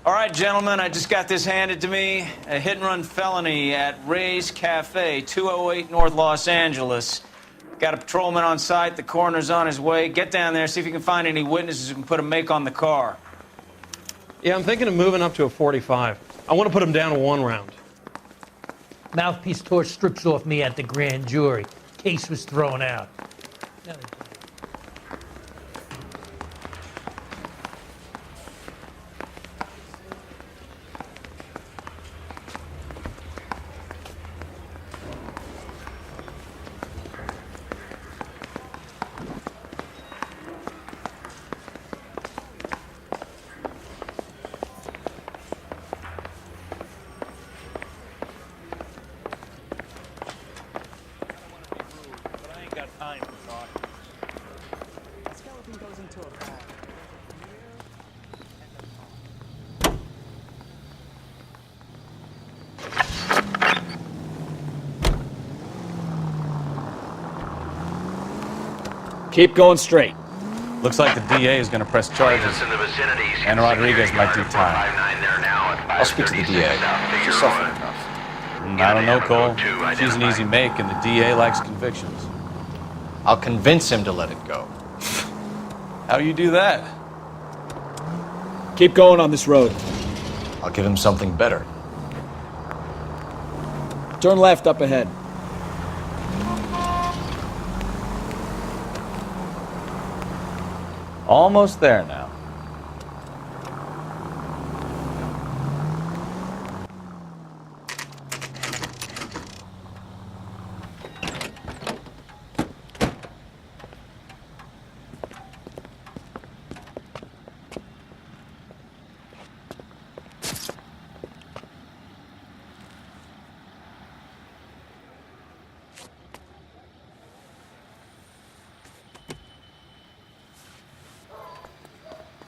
All right, gentlemen, I just got this handed to me. A hit-and-run felony at Ray's Cafe, 208 North Los Angeles. Got a patrolman on site. The coroner's on his way. Get down there, see if you can find any witnesses who can put a make on the car. Yeah, I'm thinking of moving up to a 45. I want to put him down to 1 round. Mouthpiece tore strips off me at the grand jury. Case was thrown out. Keep going straight. Looks like the DA is going to press charges. And Rodriguez might do time. I'll speak to the DA. She's suffering enough. I don't know, Cole. She's an easy make, and the DA likes convictions. I'll convince him to let it go. How do you do that? Keep going on this road. I'll give him something better. Turn left up ahead. Almost there now.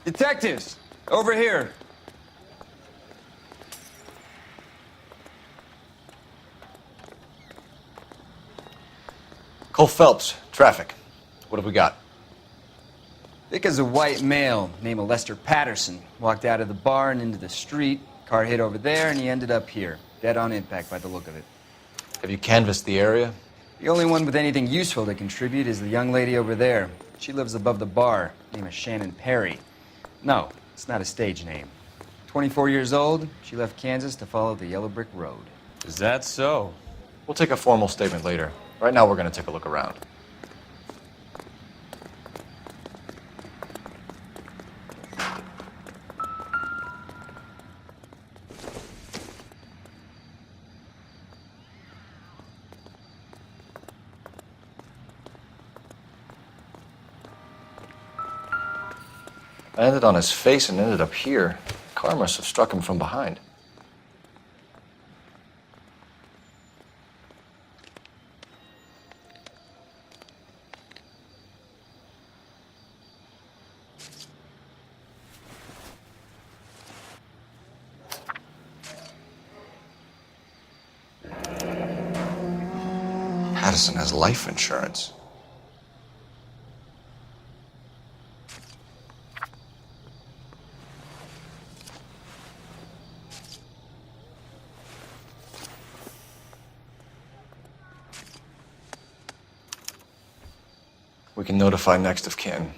Detectives, over here. Cole Phelps, traffic. What have we got? Thick as a white male, name of Lester Patterson. Walked out of the bar and into the street. Car hit over there, and he ended up here. Dead on impact by the look of it. Have you canvassed the area? The only one with anything useful to contribute is the young lady over there. She lives above the bar. Name is Shannon Perry. No, it's not a stage name. 24 years old, she left Kansas to follow the Yellow Brick Road. Is that so? We'll take a formal statement later. Right now, we're going to take a look around. I landed on his face and ended up here. The car must have struck him from behind. Patterson has life insurance. We can notify next of kin.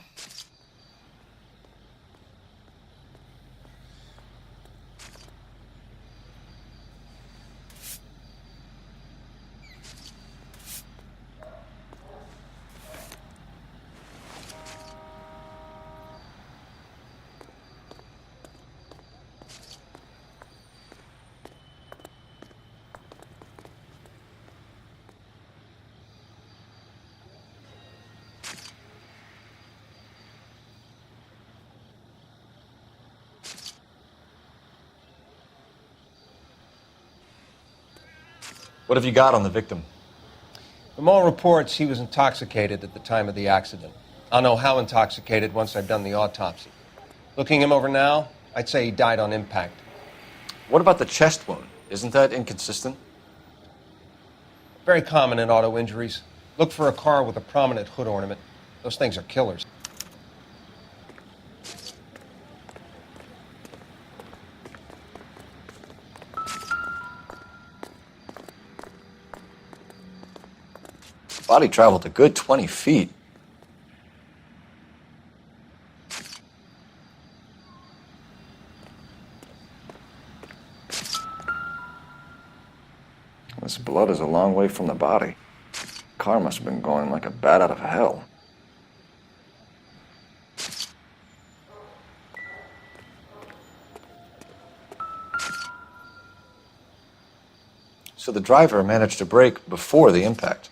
What have you got on the victim? From all reports, he was intoxicated at the time of the accident. I'll know how intoxicated once I've done the autopsy. Looking him over now, I'd say he died on impact. What about the chest wound? Isn't that inconsistent? Very common in auto injuries. Look for a car with a prominent hood ornament. Those things are killers. Body traveled a good 20 feet. This blood is a long way from the body. Car must have been going like a bat out of hell. So the driver managed to brake before the impact.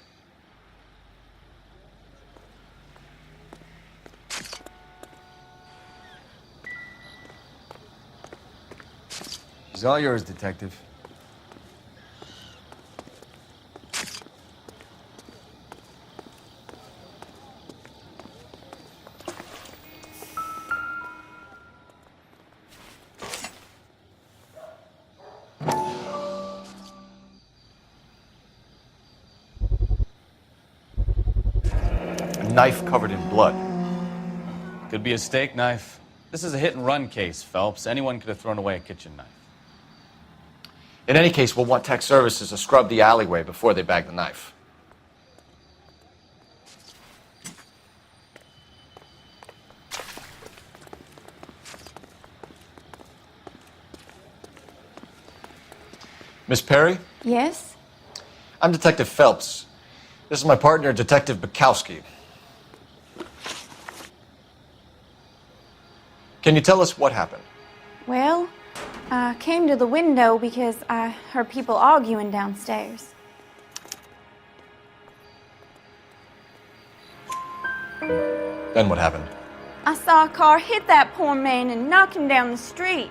She's all yours, Detective. A knife covered in blood. Could be a steak knife. This is a hit-and-run case, Phelps. Anyone could have thrown away a kitchen knife. In any case, we'll want tech services to scrub the alleyway before they bag the knife. Miss Perry? Yes? I'm Detective Phelps. This is my partner, Detective Bukowski. Can you tell us what happened? Well, I came to the window because I heard people arguing downstairs. Then what happened? I saw a car hit that poor man and knock him down the street.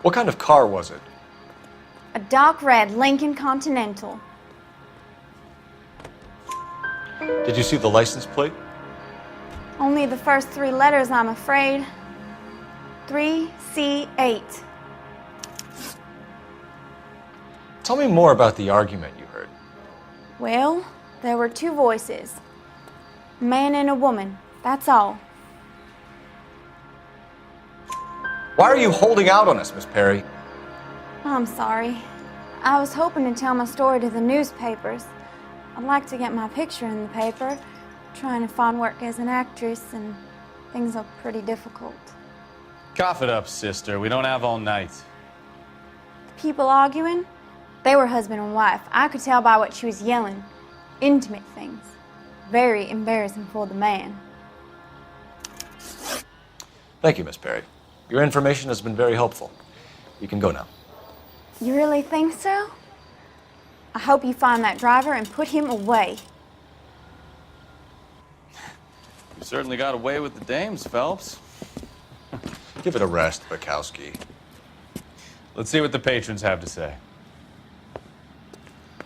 What kind of car was it? A dark red Lincoln Continental. Did you see the license plate? Only the first 3 letters, I'm afraid. 3C8. Tell me more about the argument you heard. Well, there were 2 voices. A man and a woman, that's all. Why are you holding out on us, Miss Perry? I'm sorry. I was hoping to tell my story to the newspapers. I'd like to get my picture in the paper. Trying to find work as an actress, and things are pretty difficult. Cough it up, sister. We don't have all night. People arguing? They were husband and wife. I could tell by what she was yelling. Intimate things. Very embarrassing for the man. Thank you, Miss Perry. Your information has been very helpful. You can go now. You really think so? I hope you find that driver and put him away. You certainly got away with the dames, Phelps. Give it a rest, Bukowski. Let's see what the patrons have to say.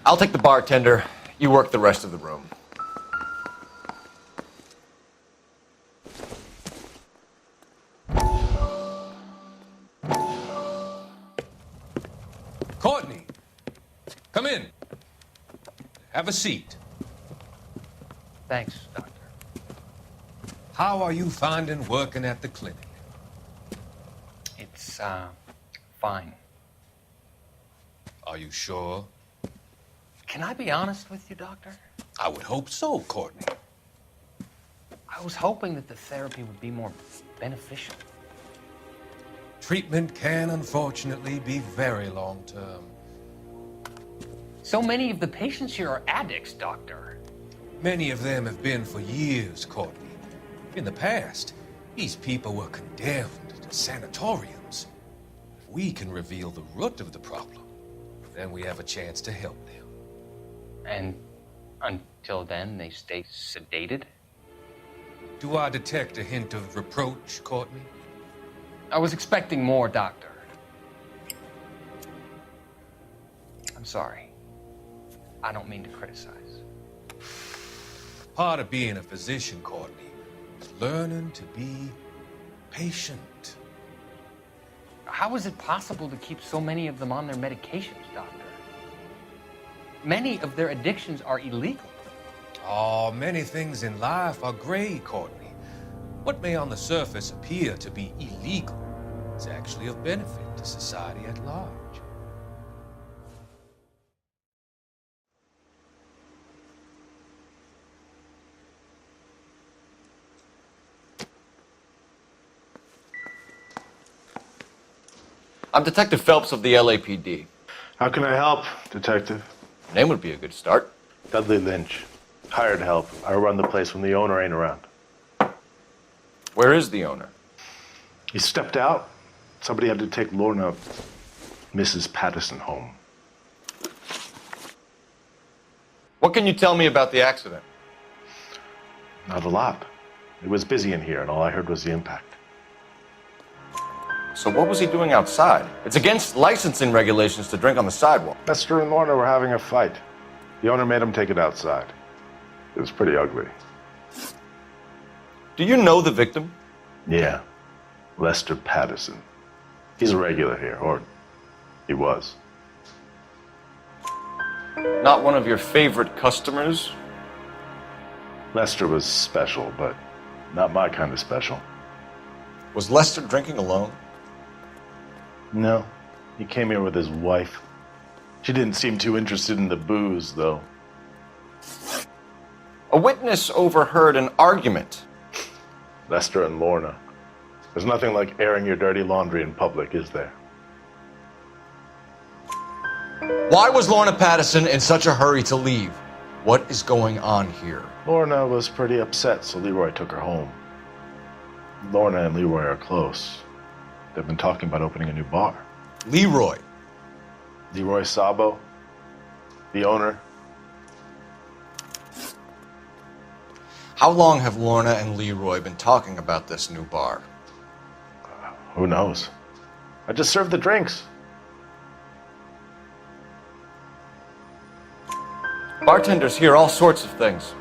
I'll take the bartender. You work the rest of the room. Courtney, come in. Have a seat. Thanks, Doctor. How are you finding working at the clinic? It's, fine. Are you sure? Can I be honest with you, Doctor? I would hope so, Courtney. I was hoping that the therapy would be more beneficial. Treatment can, unfortunately, be very long-term. So many of the patients here are addicts, Doctor. Many of them have been for years, Courtney. In the past, these people were condemned to sanatoriums. If we can reveal the root of the problem, then we have a chance to help them. And until then, they stay sedated? Do I detect a hint of reproach, Courtney? I was expecting more, Doctor. I'm sorry. I don't mean to criticize. Part of being a physician, Courtney, is learning to be patient. How is it possible to keep so many of them on their medications, Doctor? Many of their addictions are illegal. Oh, many things in life are gray, Courtney. What may on the surface appear to be illegal is actually of benefit to society at large. I'm Detective Phelps of the LAPD. How can I help, Detective? Your name would be a good start. Dudley Lynch. Hired help. I run the place when the owner ain't around. Where is the owner? He stepped out. Somebody had to take Lorna, Mrs. Patterson, home. What can you tell me about the accident? Not a lot. It was busy in here, and all I heard was the impact. So what was he doing outside? It's against licensing regulations to drink on the sidewalk. Lester and Lorna were having a fight. The owner made him take it outside. It was pretty ugly. Do you know the victim? Yeah. Lester Patterson. He's a regular here, or he was. Not one of your favorite customers? Lester was special, but not my kind of special. Was Lester drinking alone? No. He came here with his wife. She didn't seem too interested in the booze, though. A witness overheard an argument. Lester and Lorna. There's nothing like airing your dirty laundry in public, is there? Why was Lorna Patterson in such a hurry to leave? What is going on here? Lorna was pretty upset, so Leroy took her home. Lorna and Leroy are close. They've been talking about opening a new bar. Leroy? Leroy Sabo, the owner. How long have Lorna and Leroy been talking about this new bar? Who knows? I just served the drinks. Bartenders hear all sorts of things.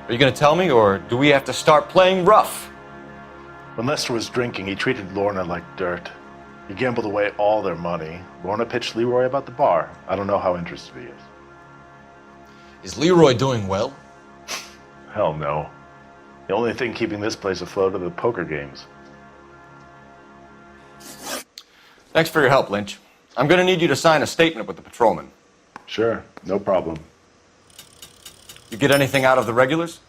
Are you going to tell me, or do we have to start playing rough? When Lester was drinking, he treated Lorna like dirt. He gambled away all their money. Lorna pitched Leroy about the bar. I don't know how interested he is. Is Leroy doing well? Hell no. The only thing keeping this place afloat are the poker games. Thanks for your help, Lynch. I'm going to need you to sign a statement with the patrolman. Sure, no problem. You get anything out of the regulars?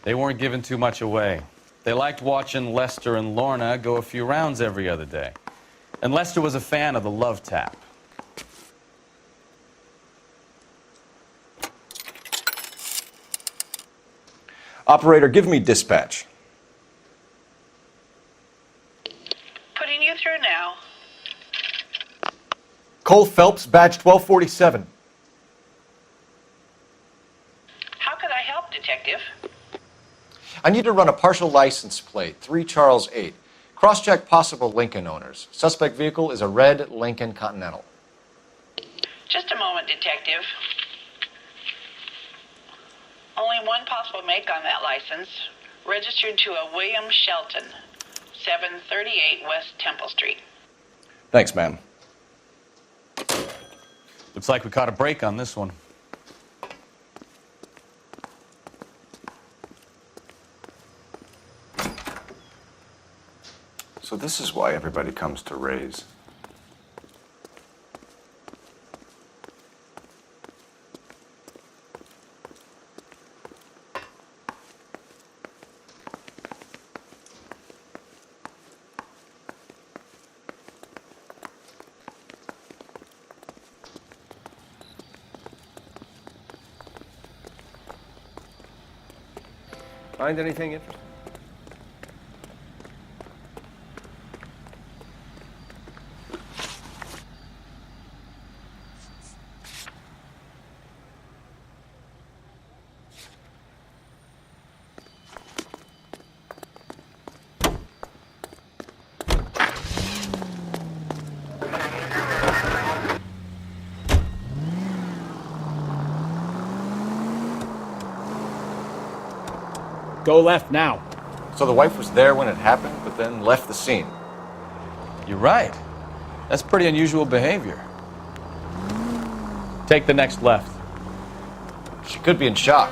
They weren't giving too much away. They liked watching Lester and Lorna go a few rounds every other day. And Lester was a fan of the love tap. Operator, give me dispatch. Putting you through now. Cole Phelps, badge 1247. How could I help, Detective? I need to run a partial license plate, 3 Charles 8. Cross-check possible Lincoln owners. Suspect vehicle is a red Lincoln Continental. Just a moment, Detective. Only one possible make on that license. Registered to a William Shelton, 738 West Temple Street. Thanks, ma'am. Looks like we caught a break on this one. So this is why everybody comes to Ray's. Find anything interesting? Go left now. So the wife was there when it happened, but then left the scene. You're right. That's pretty unusual behavior. Take the next left. She could be in shock.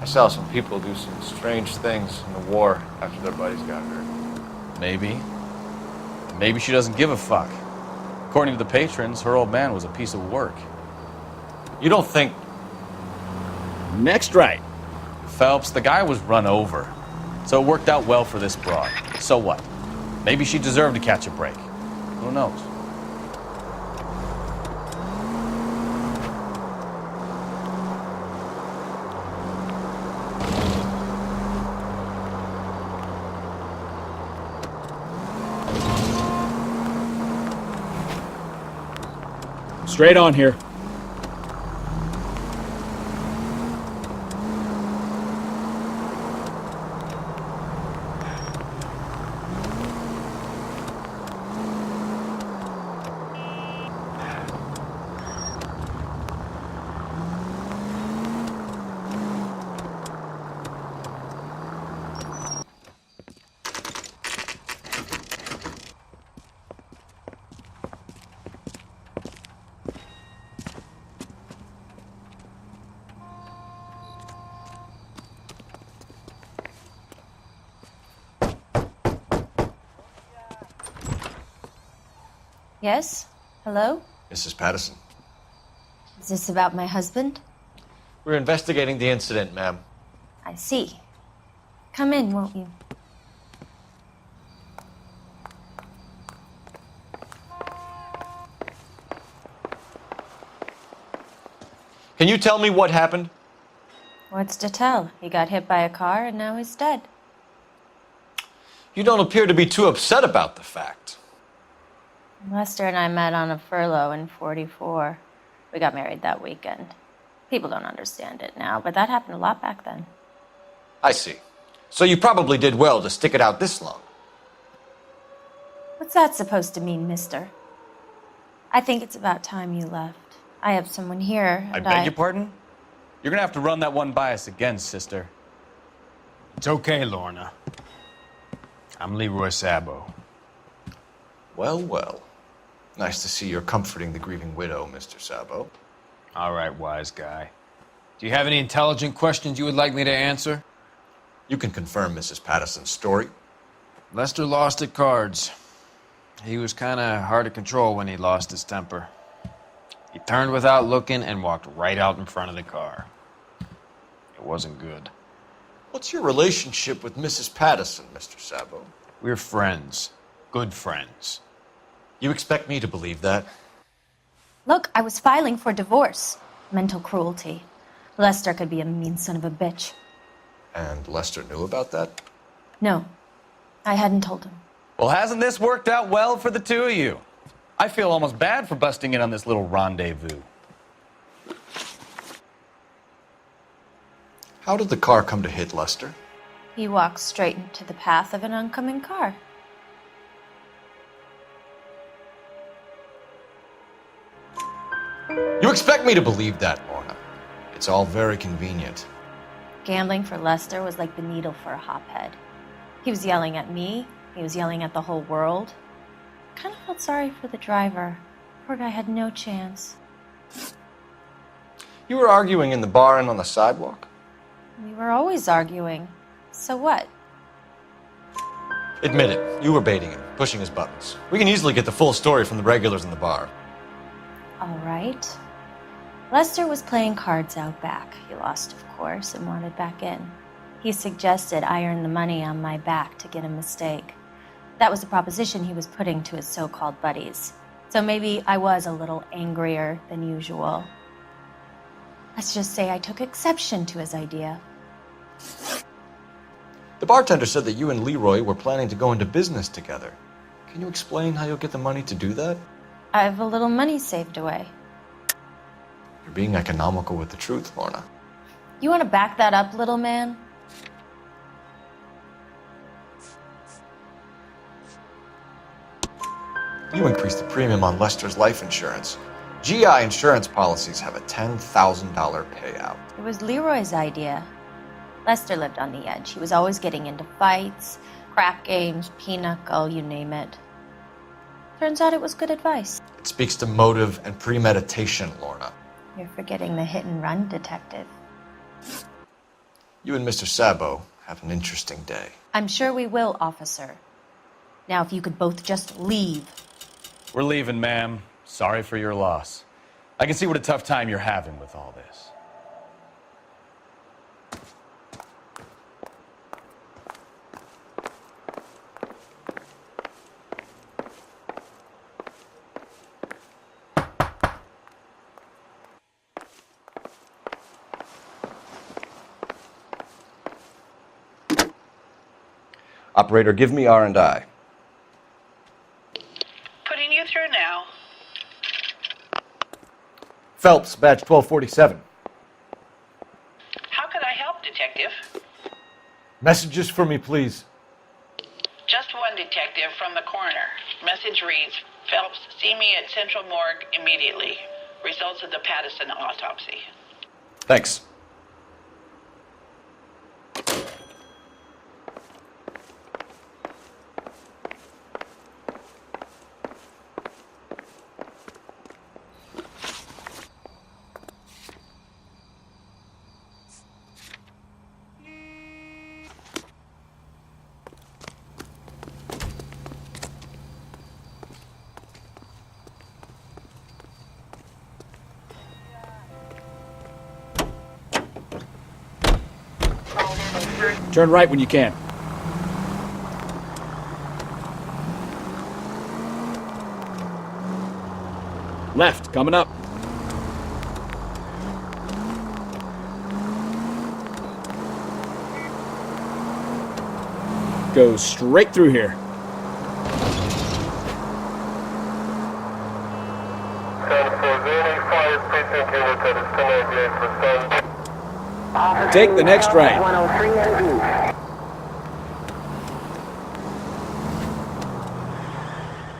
I saw some people do some strange things in the war after their buddies got hurt. Maybe. Maybe she doesn't give a fuck. According to the patrons, her old man was a piece of work. You don't think... Next right. Phelps, the guy was run over. So it worked out well for this broad. So what? Maybe she deserved to catch a break. Who knows? Straight on here. Yes? Hello? Mrs. Patterson. Is this about my husband? We're investigating the incident, ma'am. I see. Come in, won't you? Can you tell me what happened? What's to tell? He got hit by a car and now he's dead. You don't appear to be too upset about the fact. Lester and I met on a furlough in '44. We got married that weekend. People don't understand it now, but that happened a lot back then. I see. So you probably did well to stick it out this long. What's that supposed to mean, mister? I think it's about time you left. I have someone here, I and beg your pardon? You're gonna have to run that one by us again, sister. It's okay, Lorna. I'm Leroy Sabo. Well, well. Nice to see you're comforting the grieving widow, Mr. Sabo. All right, wise guy. Do you have any intelligent questions you would like me to answer? You can confirm Mrs. Patterson's story. Lester lost at cards. He was kind of hard to control when he lost his temper. He turned without looking and walked right out in front of the car. It wasn't good. What's your relationship with Mrs. Patterson, Mr. Sabo? We're friends. Good friends. You expect me to believe that? Look, I was filing for divorce. Mental cruelty. Lester could be a mean son of a bitch. And Lester knew about that? No, I hadn't told him. Well, hasn't this worked out well for the two of you? I feel almost bad for busting in on this little rendezvous. How did the car come to hit Lester? He walked straight into the path of an oncoming car. You expect me to believe that, Lorna? It's all very convenient. Gambling for Lester was like the needle for a hophead. He was yelling at me. He was yelling at the whole world. I kind of felt sorry for the driver. Poor guy had no chance. You were arguing in the bar and on the sidewalk? We were always arguing. So what? Admit it, you were baiting him, pushing his buttons. We can easily get the full story from the regulars in the bar. All right. Lester was playing cards out back. He lost, of course, and wanted back in. He suggested I earn the money on my back to get a mistake. That was the proposition he was putting to his so-called buddies. So maybe I was a little angrier than usual. Let's just say I took exception to his idea. The bartender said that you and Leroy were planning to go into business together. Can you explain how you'll get the money to do that? I have a little money saved away. You're being economical with the truth, Lorna. You want to back that up, little man? You increased the premium on Lester's life insurance. GI insurance policies have a $10,000 payout. It was Leroy's idea. Lester lived on the edge. He was always getting into fights, crap games, pinochle, you name it. Turns out it was good advice. It speaks to motive and premeditation, Lorna. You're forgetting the hit-and-run detective. You and Mr. Sabo have an interesting day. I'm sure we will, officer. Now, if you could both just leave. We're leaving, ma'am. Sorry for your loss. I can see what a tough time you're having with all this. Operator, give me R&I. Putting you through now. Phelps, badge 1247. How could I help, Detective? Messages for me, please. Just one detective from the coroner. Message reads, Phelps, see me at Central Morgue immediately. Results of the Pattison autopsy. Thanks. Turn right when you can. Left, coming up. Go straight through here. Take the next right.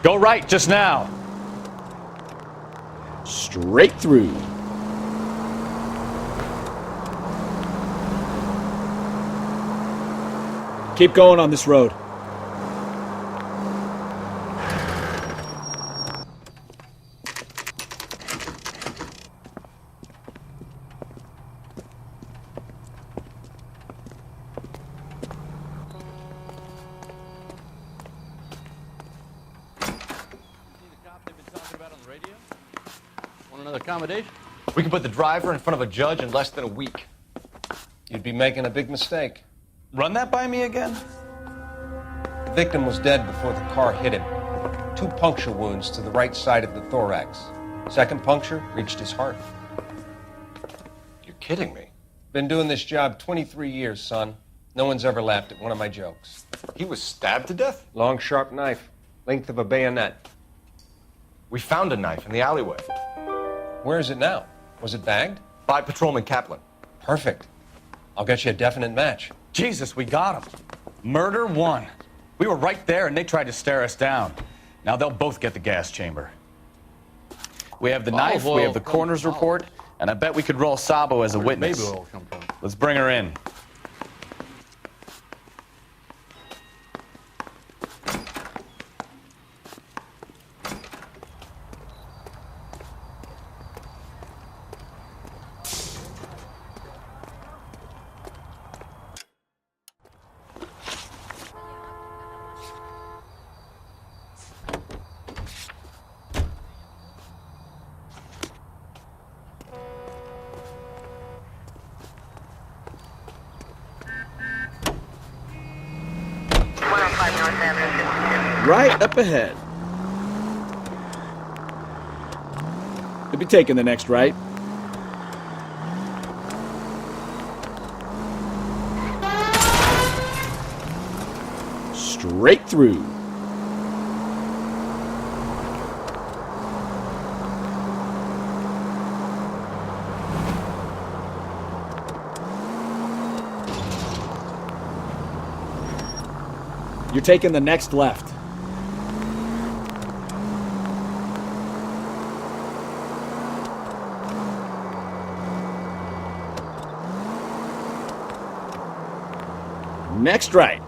Go right just now. Straight through. Keep going on this road. Want another accommodation? We can put the driver in front of a judge in less than a week. You'd be making a big mistake. Run that by me again? The victim was dead before the car hit him. 2 puncture wounds to the right side of the thorax. Second puncture reached his heart. You're kidding me. Been doing this job 23 years, son. No one's ever laughed at one of my jokes. He was stabbed to death? Long, sharp knife. Length of a bayonet. We found a knife in the alleyway. Where is it now? Was it bagged? By Patrolman Kaplan. Perfect. I'll get you a definite match. Jesus, we got him. Murder 1. We were right there and they tried to stare us down. Now they'll both get the gas chamber. We have the knife, we have the coroner's report, and I bet we could roll Sabo as a witness. Maybe it'll come from. Let's bring her in. Right up ahead. You'll be taking the next right. Straight through. You're taking the next left. Next right.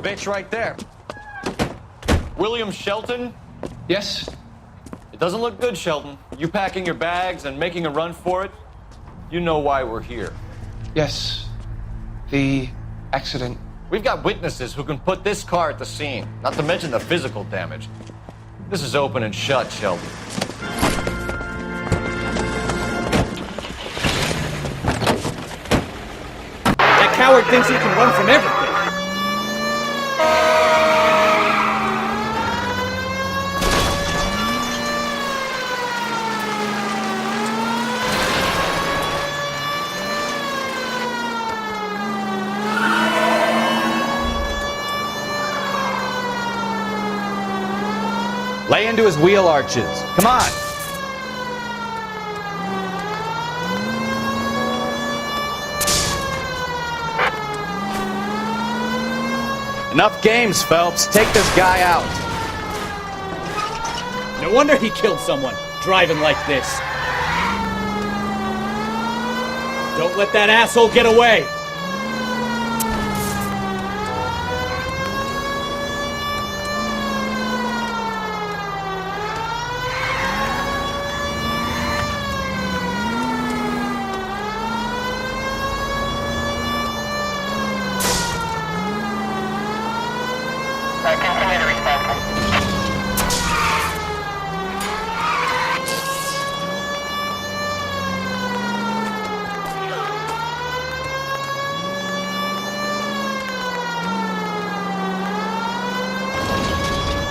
bitch right there. William Shelton? Yes? It doesn't look good, Shelton. You packing your bags and making a run for it? You know why we're here. Yes. The accident. We've got witnesses who can put this car at the scene, not to mention the physical damage. This is open and shut, Shelton. That coward thinks he can run from everything. Lay into his wheel arches. Come on. Enough games, Phelps. Take this guy out. No wonder he killed someone, driving like this. Don't let that asshole get away.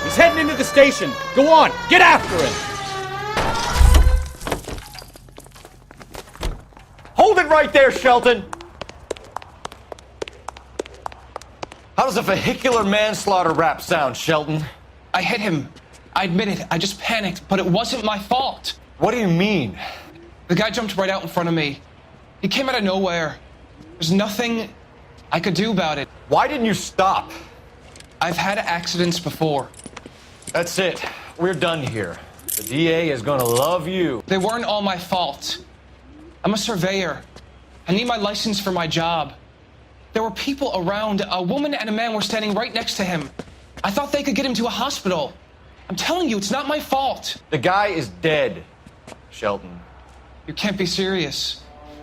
He's heading into the station. Go on, get after him. Hold it right there, Shelton. How does a vehicular manslaughter rap sound, Shelton? I hit him. I admit it. I just panicked, but it wasn't my fault. What do you mean? The guy jumped right out in front of me. He came out of nowhere. There's nothing I could do about it. Why didn't you stop? I've had accidents before. That's it. We're done here. The DA is gonna love you. They weren't all my fault. I'm a surveyor. I need my license for my job. There were people around. A woman and a man were standing right next to him. I thought they could get him to a hospital. I'm telling you, it's not my fault. The guy is dead, Shelton. You can't be serious.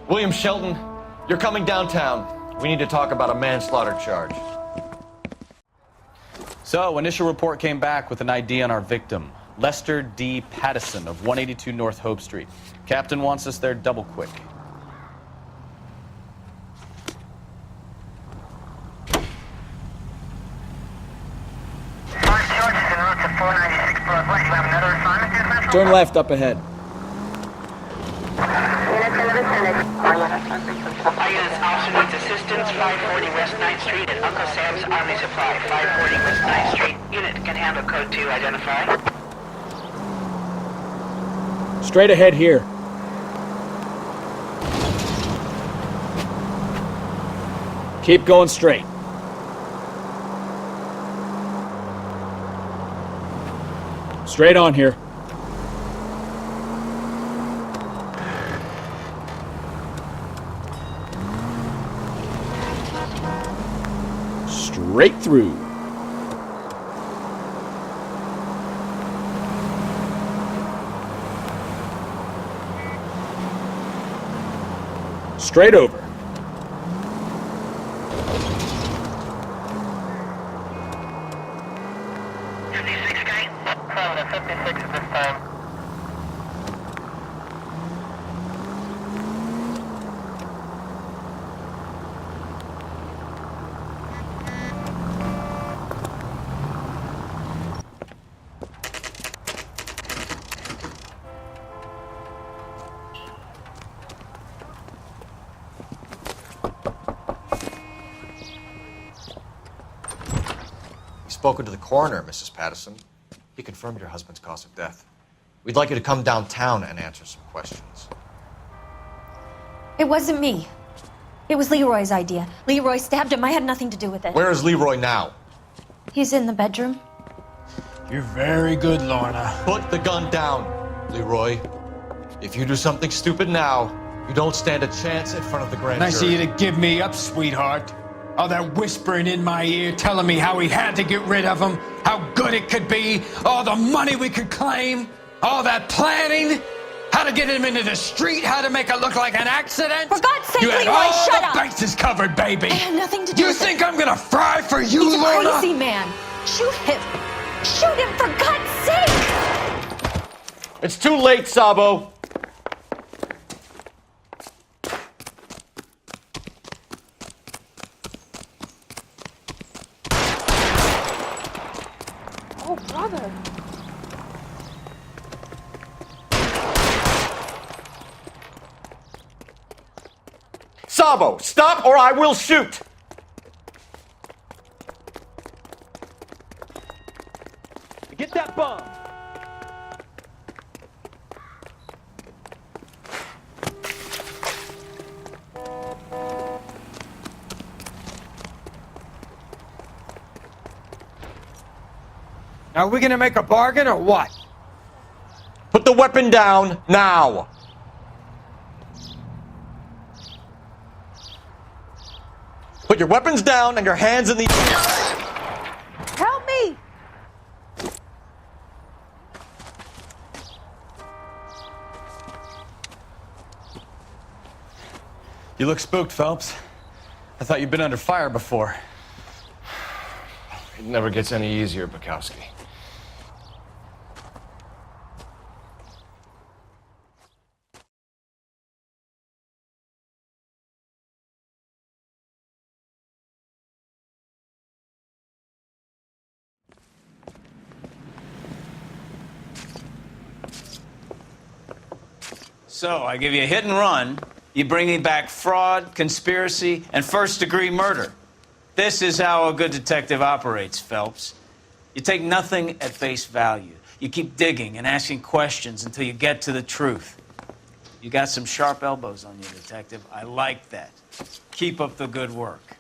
William Shelton, you're coming downtown. We need to talk about a manslaughter charge. So, initial report came back with an ID on our victim, Lester D. Pattison of 182 North Hope Street. Captain wants us there double quick. Turn left up ahead. Units, officer needs assistance, 540 West 9th Street at Uncle Sam's Army Supply, 540 West 9th Street. Unit can handle code 2, identify. Straight ahead here. Keep going straight. Straight on here. Straight through. Straight over. Spoken to the coroner, Mrs. Pattison. He confirmed your husband's cause of death. We'd like you to come downtown and answer some questions. It wasn't me. It was Leroy's idea. Leroy stabbed him. I had nothing to do with it. Where is Leroy now? He's in the bedroom. You're very good, Lorna. Put the gun down, Leroy. If you do something stupid now, you don't stand a chance in front of the grand Nice of jury. you to give me up, sweetheart. Oh, they're whispering in my ear, telling me how we had to get rid of him, how good it could be, all the money we could claim, all that planning, how to get him into the street, how to make it look like an accident. For God's sake, you had Leroy, all shut the up. bases covered, baby. I had nothing to do You with think it. I'm gonna fry for you, He's a Lorna? crazy man. Shoot him. Shoot him, for God's sake. It's too late, Sabo. Oh, brother. Sabo, stop or I will shoot! Get that bomb! Are we gonna make a bargain or what? Put the weapon down now! Put your weapons down and your hands in the... Help me! You look spooked, Phelps. I thought you'd been under fire before. It never gets any easier, Bukowski. So, I give you a hit and run. You bring me back fraud, conspiracy, and first-degree murder. This is how a good detective operates, Phelps. You take nothing at face value. You keep digging and asking questions until you get to the truth. You got some sharp elbows on you, detective. I like that. Keep up the good work.